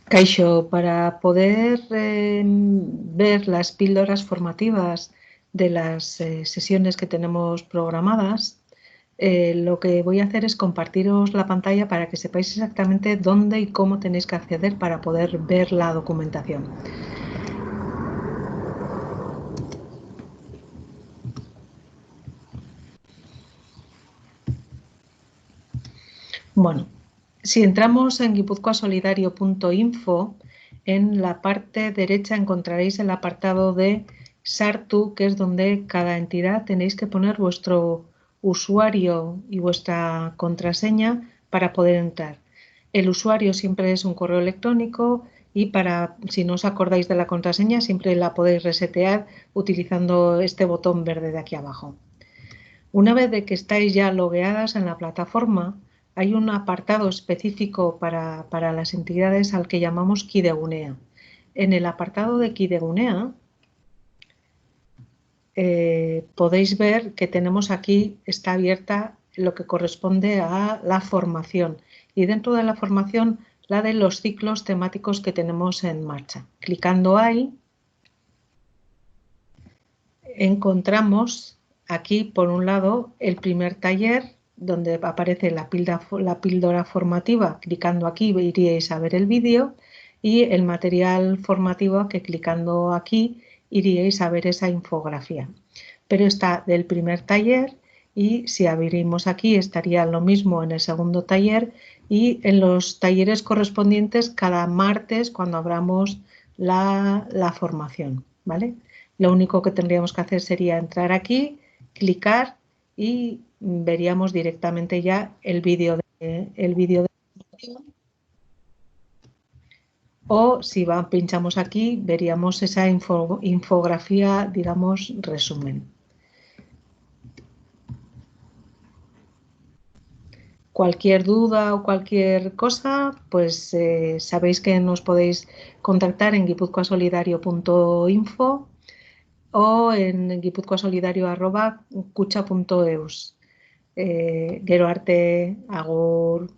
Kaixo, para poder ver las píldoras formativas de las sesiones que tenemos programadas, lo que voy a hacer es compartiros la pantalla para que sepáis exactamente dónde y cómo tenéis que acceder para poder ver la documentación. Bueno, si entramos en guipuzcoasolidario.info, en la parte derecha encontraréis el apartado de Sartu, que es donde cada entidad tenéis que poner vuestro usuario y vuestra contraseña para poder entrar. El usuario siempre es un correo electrónico y si no os acordáis de la contraseña, siempre la podéis resetear utilizando este botón verde de aquí abajo. Una vez de que estáis ya logueadas en la plataforma, hay un apartado específico para las entidades al que llamamos Kidegunea. En el apartado de Kidegunea podéis ver que tenemos aquí, está abierta lo que corresponde a la formación y dentro de la formación la de los ciclos temáticos que tenemos en marcha. Clicando ahí encontramos aquí por un lado el primer taller donde aparece la píldora formativa. Clicando aquí iríais a ver el vídeo y el material formativo que clicando aquí iríais a ver esa infografía. Pero está del primer taller y si abrimos aquí estaría lo mismo en el segundo taller y en los talleres correspondientes cada martes cuando abramos la formación, ¿vale? Lo único que tendríamos que hacer sería entrar aquí, clicar y veríamos directamente ya el vídeo de o si pinchamos aquí veríamos esa infografía, digamos, resumen. Cualquier duda o cualquier cosa, pues sabéis que nos podéis contactar en guipuzcoasolidario.info o en guipuzcoasolidario@kutxa.eus. Gero arte, agur.